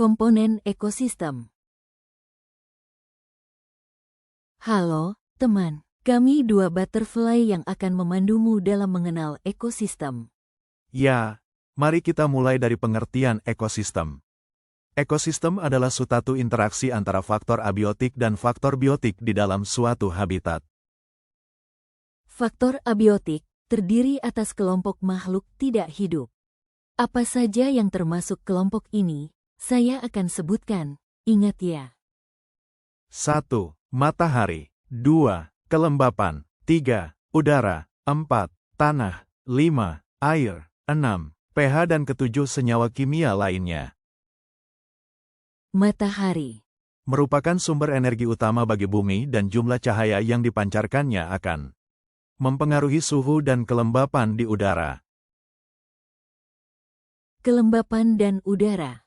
Komponen ekosistem. Halo, teman. Kami dua butterfly yang akan memandumu dalam mengenal ekosistem. Ya, mari kita mulai dari pengertian ekosistem. Ekosistem adalah suatu interaksi antara faktor abiotik dan faktor biotik di dalam suatu habitat. Faktor abiotik terdiri atas kelompok makhluk tidak hidup. Apa saja yang termasuk kelompok ini, saya akan sebutkan, ingat ya. 1. Matahari. 2. Kelembapan. 3. Udara. 4. Tanah. 5. Air. 6. pH dan ke-7 senyawa kimia lainnya. Matahari Merupakan sumber energi utama bagi bumi dan jumlah cahaya yang dipancarkannya akan mempengaruhi suhu dan kelembapan di udara. Kelembapan dan udara.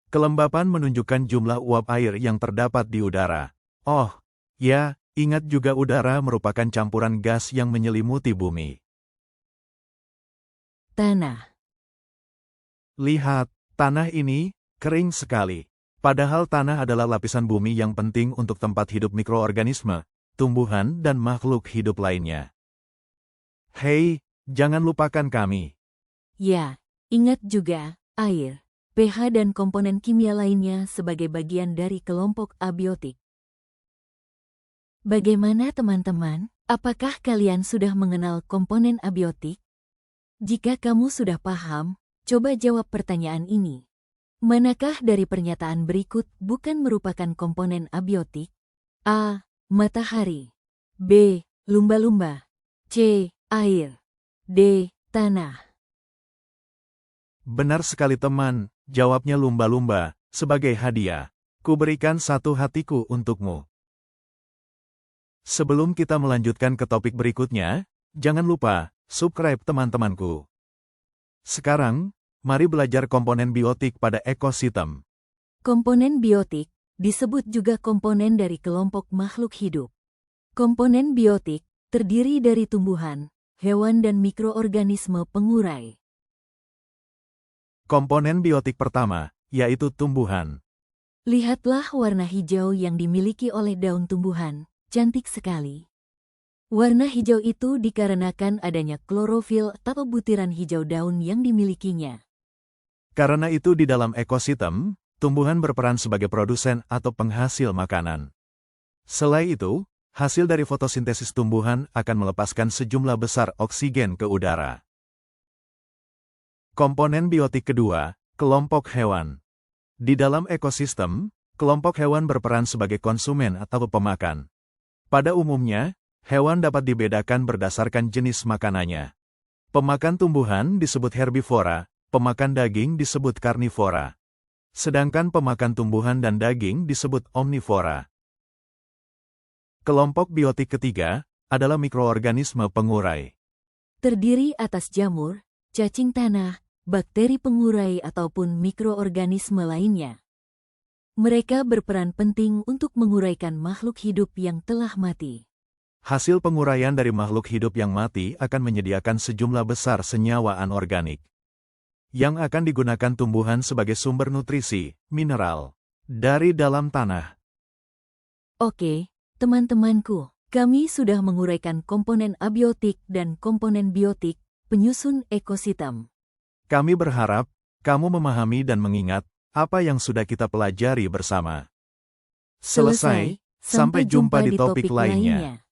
Kelembapan menunjukkan jumlah uap air yang terdapat di udara. Oh, ya, ingat juga udara merupakan campuran gas yang menyelimuti bumi. Tanah. Lihat, tanah ini kering sekali. Padahal tanah adalah lapisan bumi yang penting untuk tempat hidup mikroorganisme, tumbuhan, dan makhluk hidup lainnya. Hei, jangan lupakan kami. Ya, ingat juga air, pH dan komponen kimia lainnya sebagai bagian dari kelompok abiotik. Bagaimana teman-teman? Apakah kalian sudah mengenal komponen abiotik? Jika kamu sudah paham, coba jawab pertanyaan ini. Manakah dari pernyataan berikut bukan merupakan komponen abiotik? A. Matahari. B. Lumba-lumba. C. Air. D. Tanah. Benar sekali teman, jawabnya lumba-lumba. Sebagai hadiah, kuberikan satu hatiku untukmu. Sebelum kita melanjutkan ke topik berikutnya, jangan lupa subscribe teman-temanku. Sekarang, mari belajar komponen biotik pada ekosistem. Komponen biotik disebut juga komponen dari kelompok makhluk hidup. Komponen biotik terdiri dari tumbuhan, hewan dan mikroorganisme pengurai. Komponen biotik pertama, yaitu tumbuhan. Lihatlah warna hijau yang dimiliki oleh daun tumbuhan, cantik sekali. Warna hijau itu dikarenakan adanya klorofil atau butiran hijau daun yang dimilikinya. Karena itu di dalam ekosistem, tumbuhan berperan sebagai produsen atau penghasil makanan. Selain itu, hasil dari fotosintesis tumbuhan akan melepaskan sejumlah besar oksigen ke udara. Komponen biotik kedua, kelompok hewan. Di dalam ekosistem, kelompok hewan berperan sebagai konsumen atau pemakan. Pada umumnya, hewan dapat dibedakan berdasarkan jenis makanannya. Pemakan tumbuhan disebut herbivora, pemakan daging disebut karnivora. Sedangkan pemakan tumbuhan dan daging disebut omnivora. Kelompok biotik ketiga adalah mikroorganisme pengurai. Terdiri atas jamur, cacing tanah, bakteri pengurai ataupun mikroorganisme lainnya. Mereka berperan penting untuk menguraikan makhluk hidup yang telah mati. Hasil penguraian dari makhluk hidup yang mati akan menyediakan sejumlah besar senyawa anorganik yang akan digunakan tumbuhan sebagai sumber nutrisi, mineral, dari dalam tanah. Oke, teman-temanku, kami sudah menguraikan komponen abiotik dan komponen biotik, penyusun ekosistem. Kami berharap kamu memahami dan mengingat apa yang sudah kita pelajari bersama. Selesai, sampai jumpa di topik lainnya.